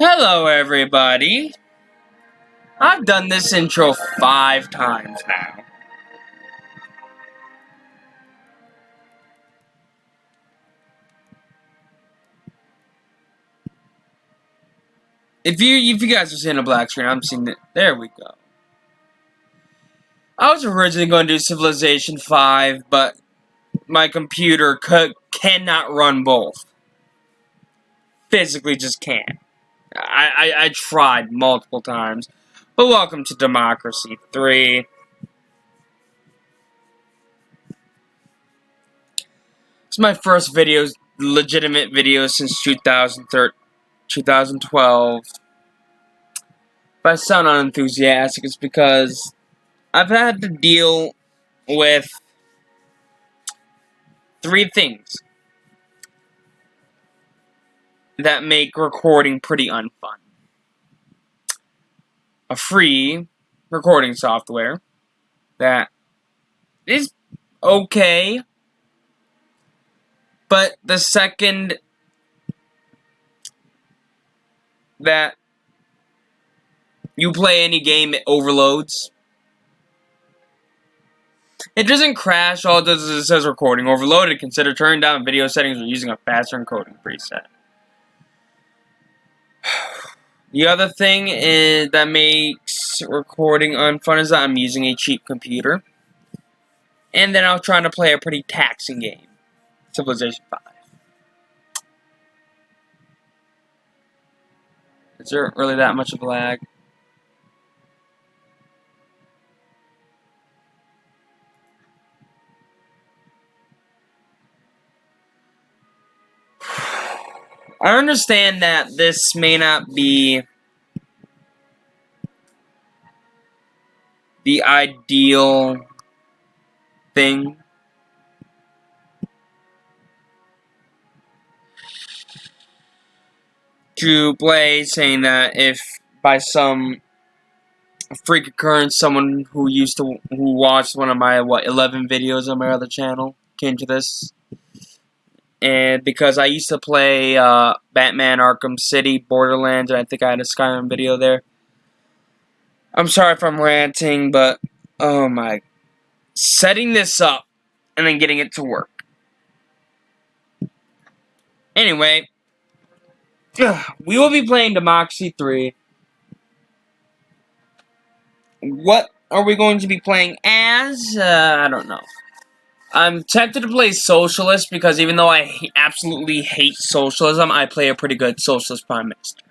Hello, everybody. I've done this intro 5 times now. If you guys are seeing a black screen, I'm seeing it. There we go. I was originally going to do Civilization 5, but my computer cannot run both. Physically just can't. I tried multiple times. But welcome to Democracy 3. It's my first legitimate video since 2012. If I sound unenthusiastic, it's because I've had to deal with 3 things that make recording pretty unfun. A free recording software that is okay, but the second that you play any game, it overloads. It doesn't crash, all it does is it says recording overloaded. Consider turning down video settings or using a faster encoding preset. The other thing that makes recording unfun is that I'm using a cheap computer. And then I'm trying to play a pretty taxing game. Civilization 5. Is there really that much of a lag? I understand that this may not be the ideal thing to play, saying that if by some freak occurrence someone who watched one of my 11 videos on my other channel came to this. And because I used to play Batman Arkham City, Borderlands, and I think I had a Skyrim video there. I'm sorry if I'm ranting, but oh my. Setting this up and then getting it to work. Anyway, we will be playing Democracy 3. What are we going to be playing as? I don't know. I'm tempted to play Socialist because even though I absolutely hate socialism, I play a pretty good Socialist Prime Minister.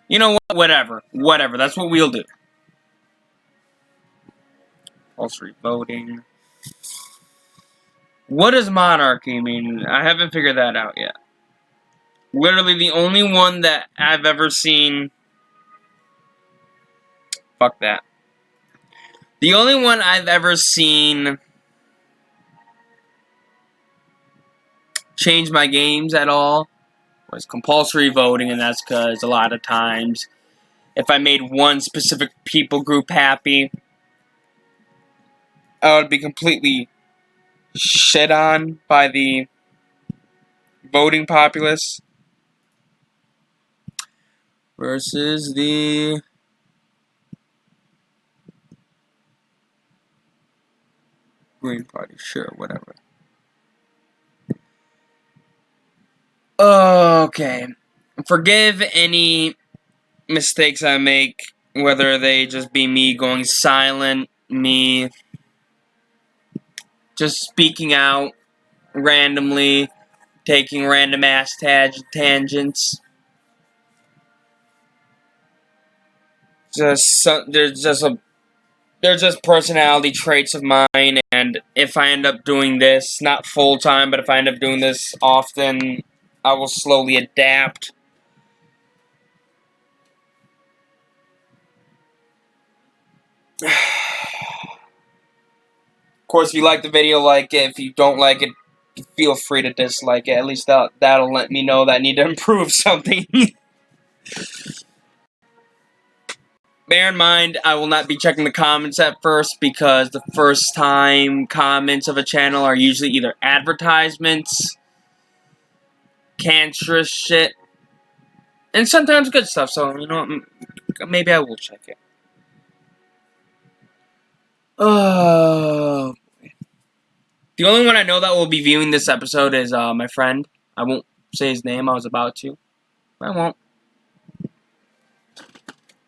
You know what? Whatever. Whatever. That's what we'll do. Compulsory voting. What does monarchy mean? I haven't figured that out yet. Literally the only one that I've ever seen... Fuck that. The only one I've ever seen change my games at all was compulsory voting, and that's because a lot of times if I made one specific people group happy, I would be completely shit on by the voting populace versus the Green Party, sure, whatever. Okay. Forgive any mistakes I make, whether they just be me going silent, me just speaking out randomly, taking random ass tangents. They're just personality traits of mine, and if I end up doing this, not full-time, but if I end up doing this often, I will slowly adapt. Of course, if you like the video, like it. If you don't like it, feel free to dislike it. At least that'll let me know that I need to improve something. Bear in mind, I will not be checking the comments at first because the first time comments of a channel are usually either advertisements cancerous shit. And sometimes good stuff, so, you know, maybe I will check it. Oh. The only one I know that will be viewing this episode is my friend. I won't say his name, I was about to. I won't.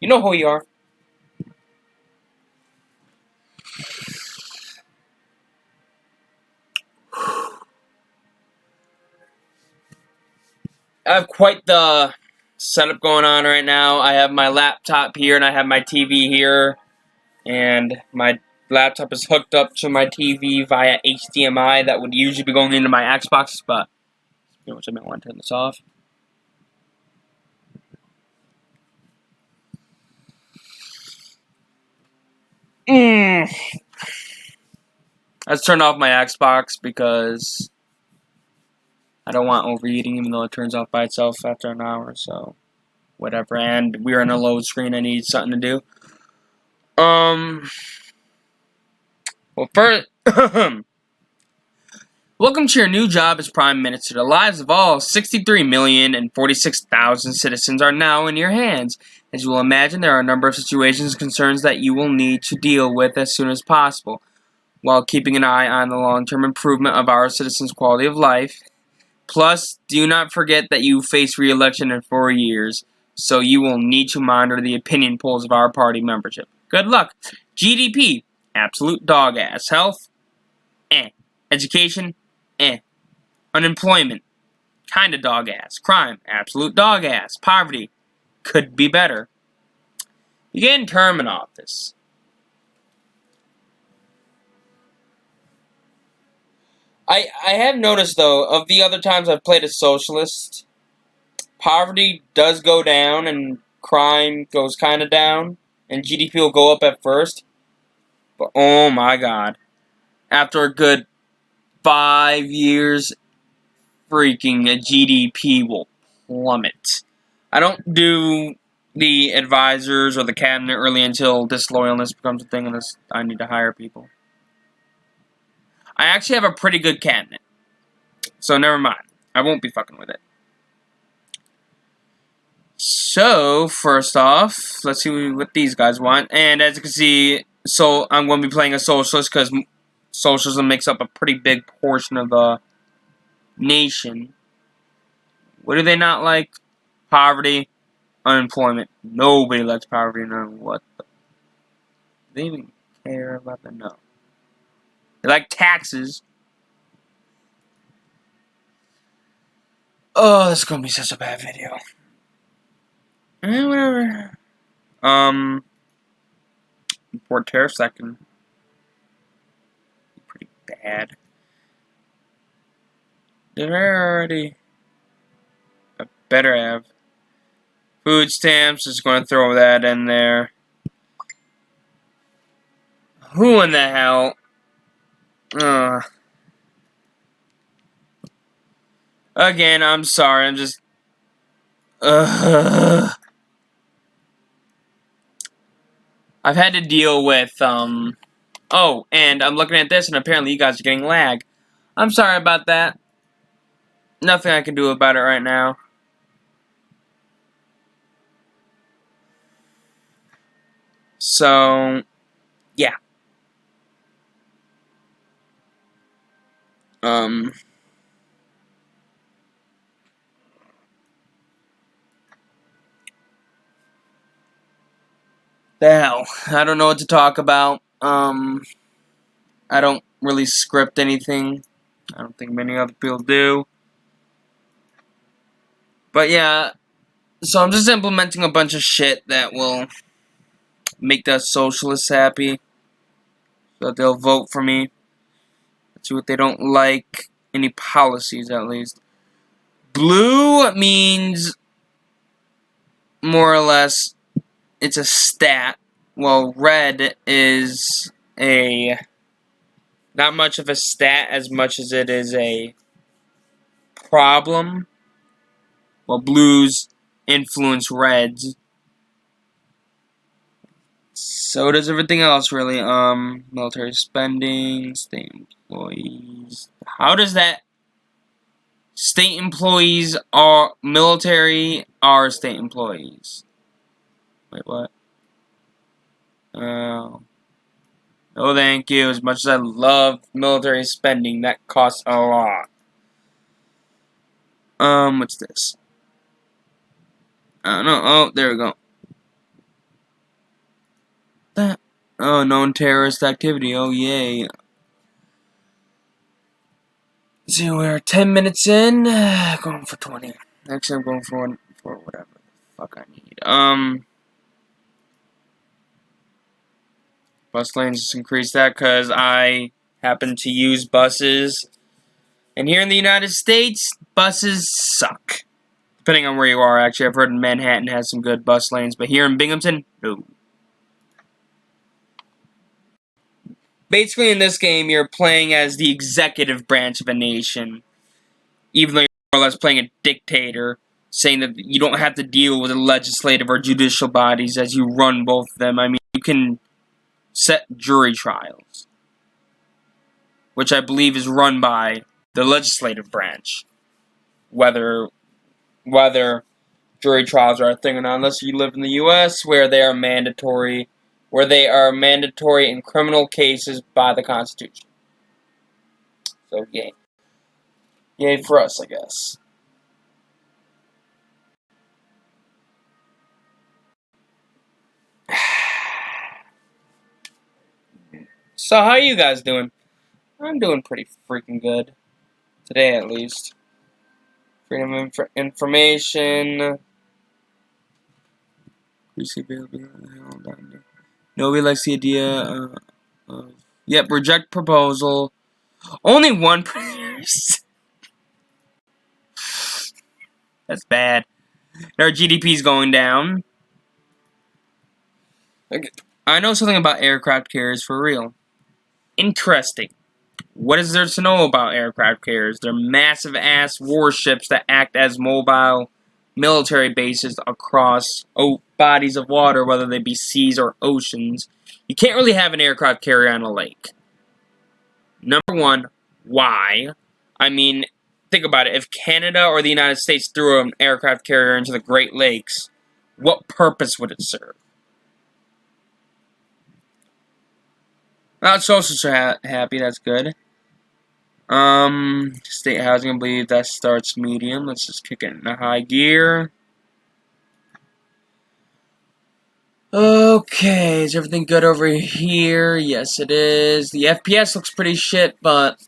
You know who you are. I have quite the setup going on right now. I have my laptop here and I have my TV here. And my laptop is hooked up to my TV via HDMI that would usually be going into my Xbox, but you know what, I might want to turn this off. Let's turn off my Xbox because I don't want overeating, even though it turns off by itself after an hour, so whatever. And we're in a load screen, I need something to do. Well, first, welcome to your new job as Prime Minister. The lives of all 63,046,000 citizens are now in your hands. As you will imagine, there are a number of situations and concerns that you will need to deal with as soon as possible, while keeping an eye on the long-term improvement of our citizens' quality of life. Plus, do not forget that you face re-election in 4 years, so you will need to monitor the opinion polls of our party membership. Good luck. GDP, absolute dog ass. Health, Education, Unemployment, kinda dog ass. Crime, absolute dog ass. Poverty, could be better. Begin term in office. I have noticed, though, of the other times I've played a socialist, poverty does go down and crime goes kind of down, and GDP will go up at first. But oh my god, after a good 5 years, freaking GDP will plummet. I don't do the advisors or the cabinet really until disloyalness becomes a thing and I need to hire people. I actually have a pretty good cabinet, so never mind. I won't be fucking with it. So, first off, let's see what these guys want. And as you can see, so I'm going to be playing a socialist because socialism makes up a pretty big portion of the nation. What do they not like? Poverty, unemployment. Nobody likes poverty. No, what the? Do they even care about that? No. They like taxes. Oh, this is going to be such a bad video. Whatever. Import tariffs, that can be pretty bad. Did I already? I better have. Food stamps, just going to throw that in there. Who in the hell? Again, I'm sorry, I'm just... I've had to deal with, Oh, and I'm looking at this, and apparently you guys are getting lag. I'm sorry about that. Nothing I can do about it right now. So, yeah. The hell. I don't know what to talk about. I don't really script anything. I don't think many other people do. But yeah, so I'm just implementing a bunch of shit that will make the socialists happy. So that they'll vote for me. Let's see what they don't like. Any policies, at least. Blue means, more or less, it's a stat. Well, red is a... not much of a stat as much as it is a problem. Well, blues influence reds. So does everything else, really. Military spending, state employees. How does that State employees are military are state employees. Wait, what? Oh. No, thank you. As much as I love military spending, that costs a lot. What's this? I don't know. Oh, there we go. That. Oh, known terrorist activity. Oh, yay. See, we're 10 minutes in. Going for 20. Actually, I'm going for whatever the fuck I need. Bus lanes, just increase that because I happen to use buses. And here in the United States, buses suck. Depending on where you are, actually. I've heard Manhattan has some good bus lanes, but here in Binghamton, no. Basically, in this game, you're playing as the executive branch of a nation. Even though you're more or less playing a dictator, saying that you don't have to deal with the legislative or judicial bodies as you run both of them. I mean, you can set jury trials, which I believe is run by the legislative branch. Whether jury trials are a thing or not, unless you live in the U.S., where they are mandatory in criminal cases by the Constitution. So, yay. Yay for us, I guess. So, how are you guys doing? I'm doing pretty freaking good. Today, at least. Freedom of information. Nobody likes the idea of... Yep, reject proposal. Only one person. That's bad. Our GDP's going down. I know something about aircraft carriers for real. Interesting. What is there to know about aircraft carriers? They're massive-ass warships that act as mobile military bases across bodies of water, whether they be seas or oceans. You can't really have an aircraft carrier on a lake. Number one, why? I mean, think about it. If Canada or the United States threw an aircraft carrier into the Great Lakes, what purpose would it serve? Not so happy, that's good. State housing, I believe that starts medium. Let's just kick it into high gear. Okay, is everything good over here? Yes, it is. The FPS looks pretty shit, but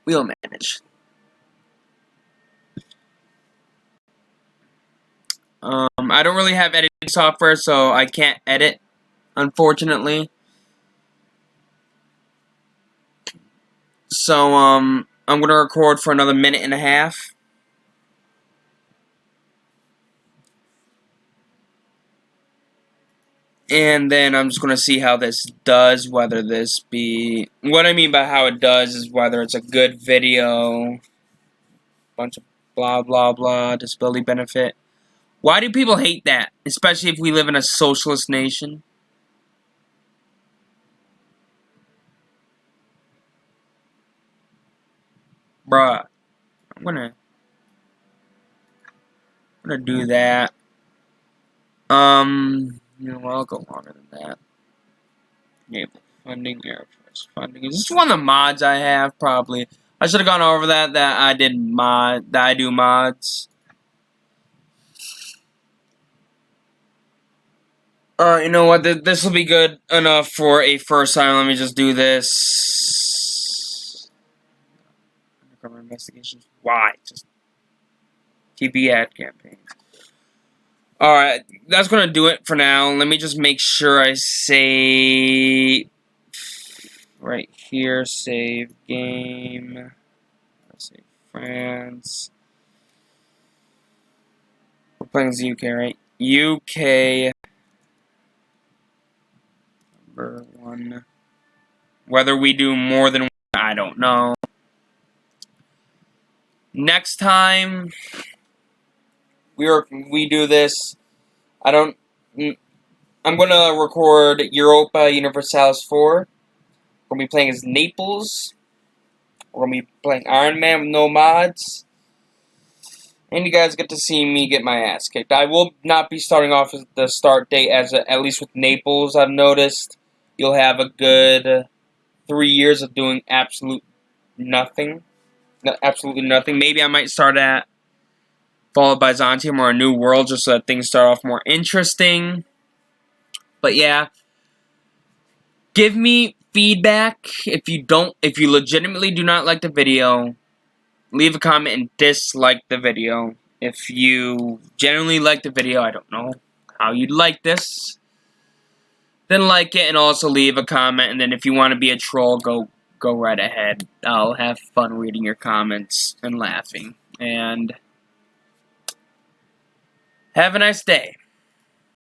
we'll manage. I don't really have editing software, so I can't edit, unfortunately. So, I'm gonna record for another minute and a half. And then I'm just gonna see how this does, whether this be... What I mean by how it does is whether it's a good video, bunch of blah blah blah, disability benefit. Why do people hate that? Especially if we live in a socialist nation. Bruh. I'm gonna do that. You know, I'll go longer than that. Enable funding, Air Force funding. Is this one of the mods I have? Probably. I should have gone over that I do mods. You know what? This will be good enough for a first time. Let me just do this. Undercover investigations. Why? Just TV ad campaigns. Alright, that's gonna do it for now. Let me just make sure I say right here, save game. Let's say France. We're playing as the UK, right? UK number 1. Whether we do more than one, I don't know. Next time we do this, I'm gonna record Europa Universalis 4. We're gonna be playing as Naples. We're gonna be playing Iron Man with no mods. and you guys get to see me get my ass kicked. I will not be starting off with the start date at least with Naples. I've noticed you'll have a good 3 years of doing absolutely nothing. Maybe I might start at followed by Byzantium or a New World just so that things start off more interesting. But yeah, give me feedback if you legitimately do not like the video. Leave a comment and dislike the video. If you genuinely like the video, I don't know how you'd like this, then like it and also leave a comment. And then if you want to be a troll, go right ahead. I'll have fun reading your comments and laughing. And have a nice day.